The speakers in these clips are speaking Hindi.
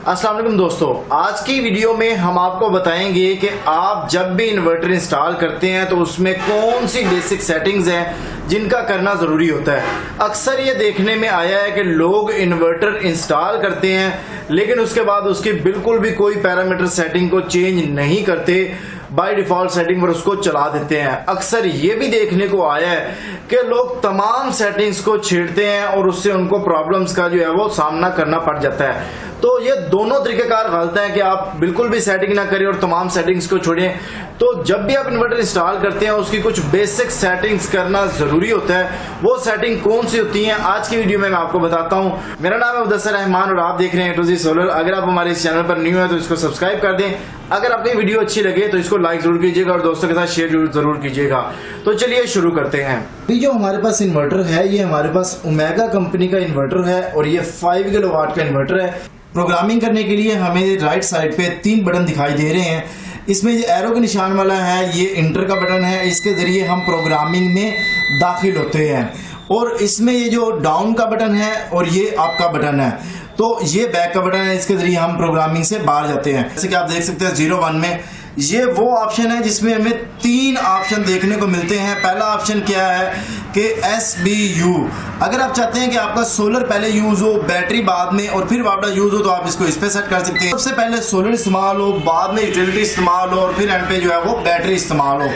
अस्सलाम वालेकुम दोस्तों, आज की वीडियो में हम आपको बताएंगे कि आप जब भी इन्वर्टर इंस्टॉल करते हैं तो उसमें कौन सी बेसिक सेटिंग्स हैं जिनका करना ज़रूरी होता है। अक्सर ये देखने में आया है कि लोग इन्वर्टर इंस्टॉल करते हैं लेकिन उसके बाद उसकी बिल्कुल भी कोई पैरामीटर सेटिंग को चेंज नहीं करते, बाय डिफॉल्ट सेटिंग पर उसको चला देते हैं। अक्सर ये भी देखने को आया है कि लोग तमाम सेटिंग्स को छेड़ते हैं और उससे उनको प्रॉब्लम्स का जो है वो सामना करना पड़ जाता है। तो ये दोनों तरीकेकार गलत है कि आप बिल्कुल भी सेटिंग ना करें और तमाम सेटिंग्स को छोड़ें। तो जब भी आप इन्वर्टर इंस्टॉल करते हैं उसकी कुछ बेसिक सेटिंग्स करना जरूरी होता है। वो सेटिंग कौन सी होती हैं आज की वीडियो में मैं आपको बताता हूं। मेरा नाम है मुदस्सिर रहमान और आप देख रहे हैं A to Z सोलर। अगर आप हमारे इस चैनल पर न्यू है तो इसको सब्सक्राइब कर दें। अगर आपको वीडियो अच्छी लगे तो इसको लाइक जरूर कीजिएगा और दोस्तों के साथ शेयर जरूर कीजिएगा। तो चलिए शुरू करते हैं। ये जो हमारे पास इन्वर्टर है ये हमारे पास ओमेगा कंपनी का इन्वर्टर है और ये 5 किलोवाट का इन्वर्टर है। प्रोग्रामिंग करने के लिए हमें राइट साइड पे 3 बटन दिखाई दे रहे हैं। इसमें जो एरो के निशान वाला है ये इंटर का बटन है, इसके जरिए हम प्रोग्रामिंग में दाखिल होते हैं। और इसमें ये जो डाउन का बटन है और ये अप का बटन है, तो ये बैक का बटन है, इसके जरिए हम प्रोग्रामिंग से बाहर जाते हैं। जैसे कि आप देख सकते हैं 01 में ये वो ऑप्शन है जिसमें हमें 3 ऑप्शन देखने को मिलते हैं। पहला ऑप्शन क्या है कि SBU। अगर आप चाहते हैं कि आपका सोलर पहले यूज हो, बैटरी बाद में और फिर वापस यूज हो, तो आप इसको इस पे सेट कर सकते हैं। सबसे पहले सोलर इस्तेमाल हो, बाद में यूटिलिटी इस्तेमाल हो और फिर एंड पे जो है वो बैटरी इस्तेमाल हो।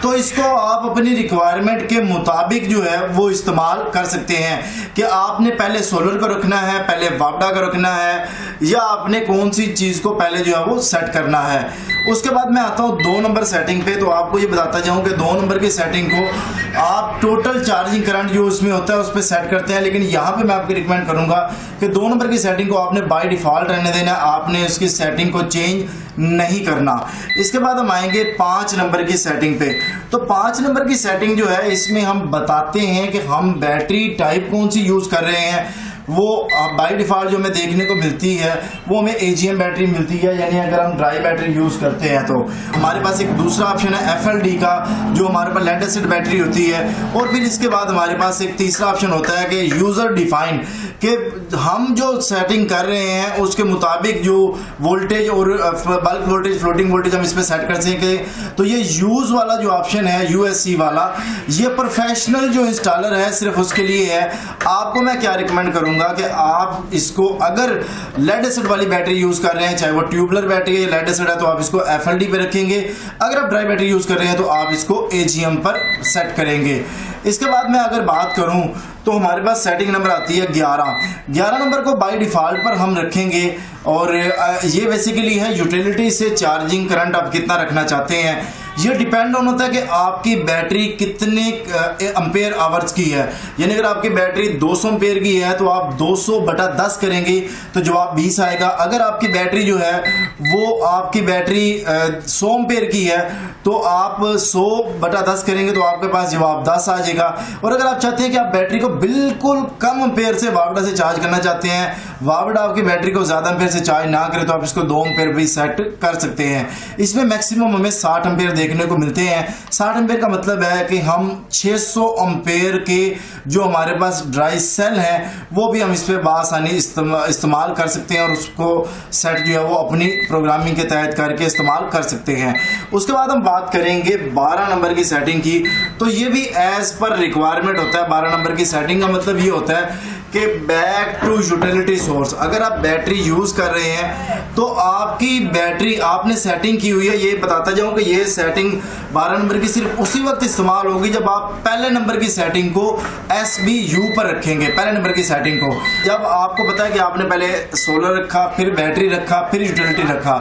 तो इसको आप अपनी रिक्वायरमेंट के मुताबिक जो है वो इस्तेमाल कर सकते हैं कि आपने पहले सोलर को रखना है, पहले वापडा को रखना है, या आपने कौन सी चीज को पहले जो है वो सेट करना है। उसके बाद मैं आता हूँ 2 नंबर सेटिंग पे। तो आपको ये बताता जाऊं कि 2 नंबर की सेटिंग को आप टोटल चार्जिंग करंट जो उसमें होता है उस पर सेट करते हैं, लेकिन यहाँ पे मैं आपको रिकमेंड करूंगा कि 2 नंबर की सेटिंग को आपने बाय डिफॉल्ट रहने देना, आपने उसकी सेटिंग को चेंज नहीं करना। इसके बाद हम आएंगे 5 नंबर की सेटिंग पे। तो 5 नंबर की सेटिंग जो है इसमें हम बताते हैं कि हम बैटरी टाइप कौन सी यूज कर रहे हैं। वो बाय डिफॉल्ट जो हमें देखने को मिलती है वो हमें AGM बैटरी मिलती है, यानी अगर हम ड्राई बैटरी यूज करते हैं तो हमारे पास एक दूसरा ऑप्शन है FLD का जो हमारे पास लेड एसिड बैटरी होती है। और फिर इसके बाद हमारे पास एक तीसरा ऑप्शन होता है कि यूजर डिफाइंड, कि हम जो सेटिंग कर रहे हैं उसके मुताबिक जो वोल्टेज और बल्क वोल्टेज, फ्लोटिंग वोल्टेज हम इस पर सेट कर सकें। तो ये यूज वाला जो ऑप्शन है USC वाला, ये प्रोफेशनल जो इंस्टॉलर है सिर्फ उसके लिए है। आपको मैं क्या रिकमेंड करूंगा कि आप इसको अगर लेड एसिड वाली बैटरी यूज कर रहे हैं, चाहे वो ट्यूबलर बैटरी है, लेड एसिड है, तो आप इसको FLD पे रखेंगे। अगर आप ड्राई बैटरी यूज कर रहे हैं तो आप इसको AGM पर सेट करेंगे। इसके बाद मैं अगर बात करूं तो हमारे पास सेटिंग नंबर आती है 11 नंबर को बाय डिफॉल्ट पर हम रखेंगे और ये बेसिकली है यूटिलिटी से चार्जिंग करंट आप कितना रखना चाहते हैं। ये डिपेंड ऑन होता है कि आपकी बैटरी कितने एम्पेयर आवर्स की है। यानी अगर आपकी बैटरी 200 एम्पेयर की है तो आप 200/10 करेंगे तो जवाब 20 आएगा। अगर आपकी बैटरी जो है वो आपकी बैटरी 100 एम्पेयर की है तो आप 100/10 करेंगे तो आपके पास जवाब 10 आ जाएगा। और अगर आप चाहते हैं कि आप बैटरी को बिल्कुल कम एम्पेयर से वापडा से चार्ज करना चाहते हैं, वापडा आपकी बैटरी को ज्यादा एम्पेयर से चार्ज ना करे, तो आप इसको 2 एम्पेयर भी सेट कर सकते हैं। इसमें मैक्सिमम हमें 60 एम्पेयर देखने को मिलते हैं। 60 एम्पेयर का मतलब है कि हम 600 एम्पेयर के जो हमारे पास ड्राई सेल है वो भी हम इस पे बासानी इस्तेमाल कर सकते हैं और उसको सेट जो है वो अपनी प्रोग्रामिंग के तहत करके इस्तेमाल कर सकते हैं। उसके बाद हम बात करेंगे 12 नंबर की सेटिंग की। तो ये भी एज पर रिक्वायरमेंट होता है। 12 नंबर की सेटिंग का मतलब ये होता है कि बैक टू यूटिलिटी सोर्स। अगर आप बैटरी यूज कर रहे हैं तो आपकी बैटरी आपने सेटिंग की हुई है। ये बताता जाऊं कि ये सेटिंग 12 नंबर की सिर्फ उसी वक्त इस्तेमाल होगी जब आप पहले नंबर की सेटिंग को SBU पर रखेंगे। पहले नंबर की सेटिंग को जब आपको पता है कि आपने पहले सोलर रखा, फिर बैटरी रखा, फिर यूटिलिटी रखा,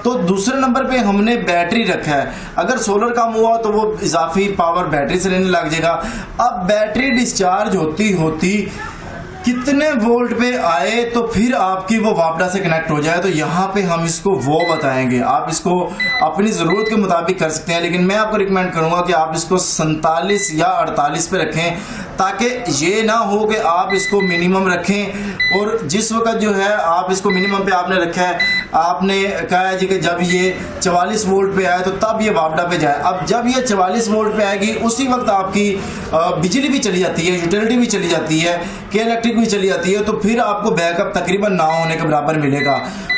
तो दूसरे नंबर पे हमने बैटरी रखा है। अगर सोलर कम हुआ तो वो इजाफी पावर बैटरी से लेने लग जाएगा। अब बैटरी डिस्चार्ज होती होती कितने वोल्ट पे आए तो फिर आपकी वो वापडा से कनेक्ट हो जाए, तो यहाँ पे हम इसको वो बताएंगे। आप इसको अपनी ज़रूरत के मुताबिक कर सकते हैं, लेकिन मैं आपको रिकमेंड करूँगा कि आप इसको 47 या 48 पे रखें, ताकि ये ना हो कि आप इसको मिनिमम रखें और जिस वक्त जो है आप इसको मिनिमम पे आपने रखा है, आपने कहा है जी कि जब ये 44 वोल्ट पे आए तो तब ये वापडा पे जाए। अब जब ये 44 वोल्ट पे आएगी उसी वक्त आपकी बिजली भी चली जाती है, यूटिलिटी भी चली जाती है, के इलेक्ट्रिक भी चली जाती है, तो फिर आपको बैकअप तकरीबन ना होने के बराबर मिलेगा।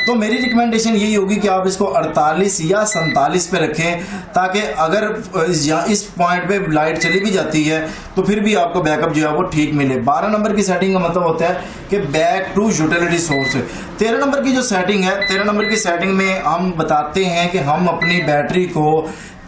तो मेरी रिकमेंडेशन यही होगी कि आप इसको 48 या 47 पे रखें, ताकि अगर इस पॉइंट पे लाइट चली भी जाती है तो फिर भी आपको बैकअप जो है वो ठीक मिले। 12 नंबर की सेटिंग का मतलब होता है कि back to utility source. 13 number की जो सेटिंग है, 13 नंबर की सेटिंग में हम बताते हैं कि हम अपनी बैटरी को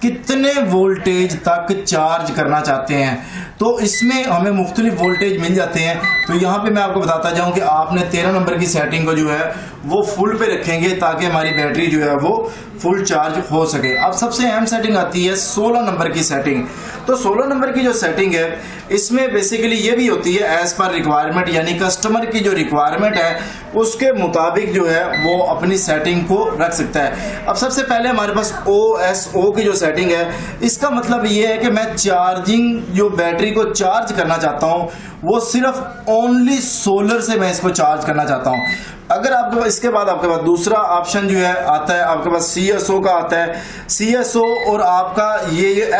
कितने वोल्टेज तक चार्ज करना चाहते हैं। तो इसमें हमें मुख्तलिफ वोल्टेज मिल जाते हैं। तो यहाँ पे मैं आपको बताता जाऊँ कि आपने 13 नंबर की सेटिंग को जो है वो फुल पे रखेंगे ताकि हमारी बैटरी जो है वो फुल चार्ज हो सके। अब सबसे अहम सेटिंग आती है 16 नंबर की सेटिंग। तो 16 नंबर की जो सेटिंग है इसमें बेसिकली ये भी होती है एज पर रिक्वायरमेंट, यानी कस्टमर की जो रिक्वायरमेंट है उसके मुताबिक जो है वो अपनी सेटिंग को रख सकता है। अब सबसे पहले हमारे पास OSO की जो सेटिंग है, इसका मतलब ये है कि मैं चार्जिंग जो बैटरी को चार्ज करना चाहता हूँ वो सिर्फ ओनली सोलर से मैं इसको चार्ज करना चाहता हूँ। अगर आपके पास इसके बाद आपके पास दूसरा ऑप्शन जो है आता है, आपके पास CSO का आता है। CSO और आपका ये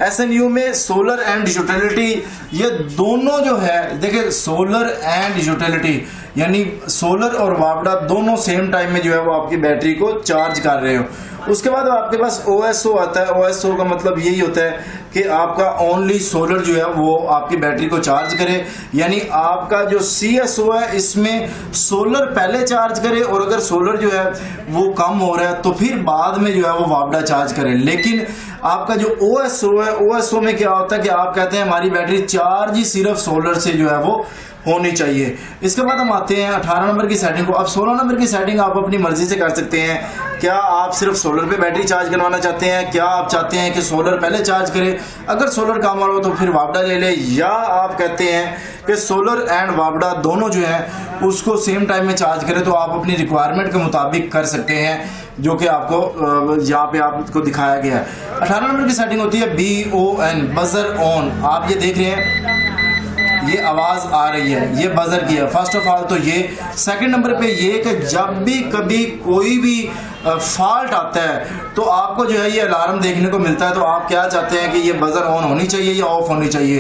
SNU में सोलर एंड यूटिलिटी, ये दोनों जो है देखिए सोलर एंड यूटिलिटी यानी सोलर और वापडा दोनों सेम टाइम में जो है वो आपकी बैटरी को चार्ज कर रहे हो। उसके बाद आपके पास OSO आता है। OSO का मतलब यही होता है कि आपका ओनली सोलर जो है वो आपकी बैटरी को चार्ज करे, यानी आपका जो CSO है इसमें सोलर पहले चार्ज करे और अगर सोलर जो है वो कम हो रहा है तो फिर बाद में जो है वो वापडा चार्ज करे। लेकिन आपका जो OSO है, OSO में क्या होता है कि आप कहते हैं हमारी बैटरी चार्ज ही सिर्फ सोलर से जो है वो होनी चाहिए। इसके बाद हम आते हैं 18 नंबर की सेटिंग को। अब 16 नंबर की सेटिंग आप अपनी मर्जी से कर सकते हैं। क्या आप सिर्फ सोलर पे बैटरी चार्ज करवाना चाहते हैं, क्या आप चाहते हैं कि सोलर पहले चार्ज करे, अगर सोलर काम आ रहा हो तो फिर वापडा ले ले, या आप कहते हैं कि सोलर एंड वापडा दोनों जो है उसको सेम टाइम में चार्ज करें, तो आप अपनी रिक्वायरमेंट के मुताबिक कर सकते हैं, जो कि आपको यहाँ पे आपको दिखाया गया है। 18 नंबर की सेटिंग होती है BON, बजर ऑन। आप ये देख रहे हैं ये आवाज आ रही है, ये बजर की है। फर्स्ट ऑफ ऑल तो ये। सेकंड नंबर पे ये कि जब भी कभी कोई भी फॉल्ट आता है तो आपको जो है ये अलार्म देखने को मिलता है, तो आप क्या चाहते हैं कि ये बजर ऑन होनी चाहिए या ऑफ होनी चाहिए,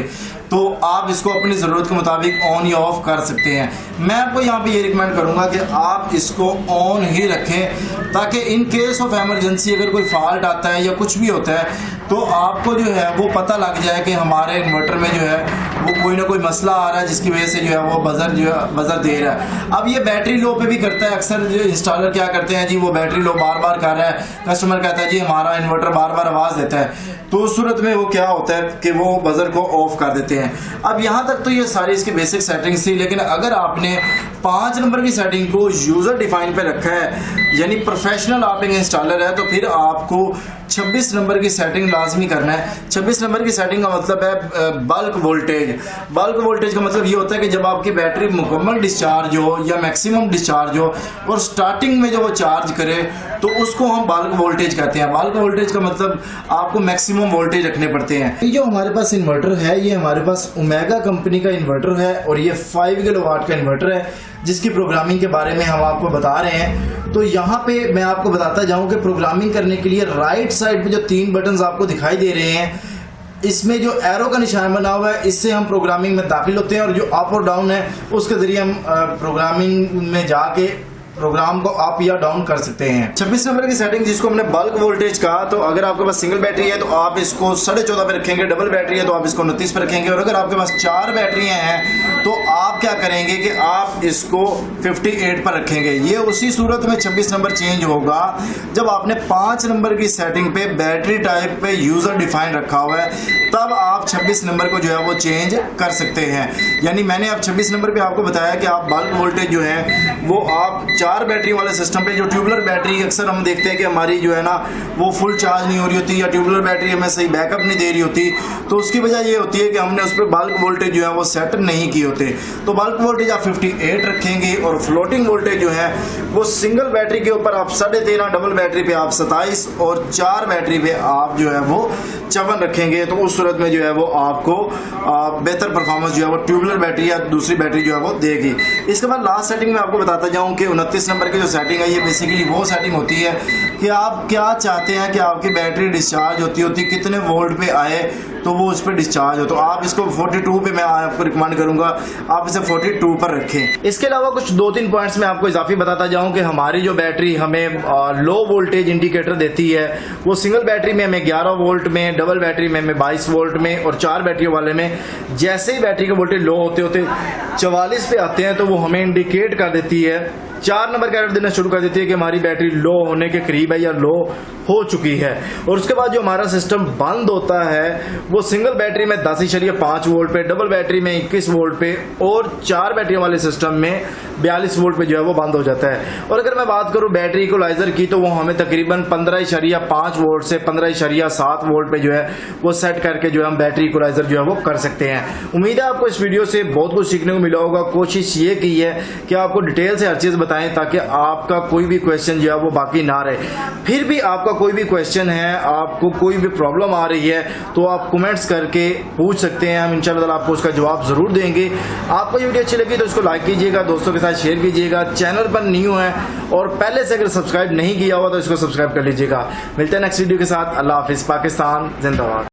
तो आप इसको अपनी ज़रूरत के मुताबिक ऑन या ऑफ कर सकते हैं। मैं आपको यहाँ पे ये रिकमेंड करूँगा कि आप इसको ऑन ही रखें, ताकि इन केस ऑफ एमरजेंसी अगर कोई फॉल्ट आता है या कुछ भी होता है तो आपको जो है वो पता लग जाए कि हमारे इन्वर्टर में जो है वो कोई ना कोई मसला आ रहा है जिसकी वजह से जो है वो बजर दे रहा है। अब ये बैटरी लो पे भी करता है। अक्सर जो इंस्टॉलर क्या करते हैं जी, वो बैटरी लो बार बार कर रहा है, कस्टमर कहता है जी हमारा इन्वर्टर बार बार आवाज़ देता है, तो उस सूरत में वो क्या होता है कि वो बजर को ऑफ कर देते हैं। अब यहाँ तक तो ये सारी इसकी बेसिक सेटिंग्स थी, लेकिन अगर आपने 5 नंबर की सेटिंग को यूजर डिफाइन पे रखा है, यानी प्रोफेशनल आप एक इंस्टॉलर है, तो फिर आपको 26 नंबर की सेटिंग लाजमी करना है। 26 नंबर की सेटिंग का मतलब है बल्क वोल्टेज। बल्क वोल्टेज का मतलब ये होता है कि जब आपकी बैटरी मुकम्मल डिस्चार्ज हो या मैक्सिमम डिस्चार्ज हो और स्टार्टिंग में जो वो चार्ज करे तो उसको हम बल्क वोल्टेज कहते हैं। बल्क वोल्टेज का मतलब आपको मैक्सिमम वोल्टेज रखने पड़ते हैं। ये जो हमारे पास इन्वर्टर है, ये हमारे पास ओमेगा कंपनी का इन्वर्टर है और ये 5 किलोवाट का इन्वर्टर है, जिसकी प्रोग्रामिंग के बारे में हम आपको बता रहे हैं। तो यहाँ पे मैं आपको बताता जाऊँ कि प्रोग्रामिंग करने के लिए राइट साइड पे जो 3 बटन्स आपको दिखाई दे रहे हैं, इसमें जो एरो का निशान बना हुआ है, इससे हम प्रोग्रामिंग में दाखिल होते हैं, और जो अप और डाउन है उसके जरिए हम प्रोग्रामिंग में जाके प्रोग्राम को अप या डाउन कर सकते हैं। 26 नंबर की सेटिंग जिसको हमने बल्क वोल्टेज कहा, तो अगर आपके पास सिंगल बैटरी है तो आप इसको 14.5 पे रखेंगे, डबल बैटरी है तो आप इसको 29 पे रखेंगे, और अगर आपके पास 4 बैटरियां हैं तो आप क्या करेंगे कि आप इसको 58 पर रखेंगे। ये उसी सूरत में 26 नंबर चेंज होगा जब आपने 5 नंबर की सेटिंग पे बैटरी टाइप पे यूजर डिफाइन रखा हुआ है, तब आप 26 नंबर को जो है वो चेंज कर सकते हैं। यानी मैंने अब 26 नंबर पे आपको बताया कि आप बल्क वोल्टेज जो है वो आप 4 बैटरी वाले सिस्टम पे, जो ट्यूबुलर बैटरी अक्सर हम देखते हैं कि हमारी जो है ना वो फुल चार्ज नहीं हो रही होती या ट्यूबुलर बैटरी हमें सही बैकअप नहीं दे रही होती, तो उसकी वजह ये होती है कि हमने उस पर बल्क वोल्टेज जो है वो सेट नहीं किए होते। तो बल्क वोल्टेज आप 58 रखेंगे, और फ्लोटिंग वोल्टेज जो है वो सिंगल बैटरी के ऊपर आप 13.5, डबल बैटरी पे आप 27 और 4 बैटरी पे आप जो है वो 54 रखेंगे। तो उस सूरत में जो है वो आपको बेहतर परफॉर्मेंस जो है वो ट्यूबुलर बैटरी या दूसरी बैटरी जो है वो देगी। इसके बाद लास्ट सेटिंग में आपको बताता जाऊं कि 29 नंबर की जो सेटिंग है, ये बेसिकली वो सेटिंग होती है कि आप क्या चाहते हैं कि आपकी बैटरी डिस्चार्ज होती कितने वोल्ट पे आए तो वो उस पर डिस्चार्ज हो। तो आप इसको 42 पे मैं आपको रिकमेंड करूंगा आप इसे 42 पर रखें। इसके अलावा कुछ 2-3 पॉइंट्स मैं आपको इजाफी बताता जाऊं कि हमारी जो बैटरी हमें लो वोल्टेज इंडिकेटर देती है वो सिंगल बैटरी में हमें 11 वोल्ट में, डबल बैटरी में हमें 22 वोल्ट में और 4 बैटरी वाले में जैसे ही बैटरी के वोल्टेज लो होते होते 44 पे आते हैं तो वो हमें इंडिकेट कर देती है, 4 नंबर का एरर देना शुरू कर देती है कि हमारी बैटरी लो होने के करीब है या लो हो चुकी है। और उसके बाद जो हमारा सिस्टम बंद होता है वो सिंगल बैटरी में 10.5 वोल्ट पे, डबल बैटरी में 21 वोल्ट पे और 4 बैटरी वाले सिस्टम में 42 वोल्ट पे जो है वो बंद हो जाता है। और अगर मैं बात करूं बैटरी इक्वलाइजर की तो वो हमें तकरीबन 15.5 वोल्ट से 15.7 वोल्ट पे जो है वो सेट करके जो है हम बैटरी इक्वलाइजर जो है वो कर सकते हैं। उम्मीद है आपको इस वीडियो से बहुत कुछ सीखने को मिला होगा। कोशिश ये की है कि आपको डिटेल से हर चीज बताएं ताकि आपका कोई भी क्वेश्चन जो है वो बाकी ना रहे। फिर भी आपका कोई भी क्वेश्चन है, आपको कोई भी प्रॉब्लम आ रही है तो आप कमेंट्स करके पूछ सकते हैं, हम इंशाल्लाह आपको उसका जवाब जरूर देंगे। आपको ये वीडियो अच्छी लगी तो इसको लाइक कीजिएगा, दोस्तों के साथ शेयर कीजिएगा। चैनल पर न्यू है और पहले से अगर सब्सक्राइब नहीं किया हुआ तो इसको सब्सक्राइब कर लीजिएगा। मिलते हैं नेक्स्ट वीडियो के साथ। अल्लाह हाफिज। पाकिस्तान जिंदाबाद।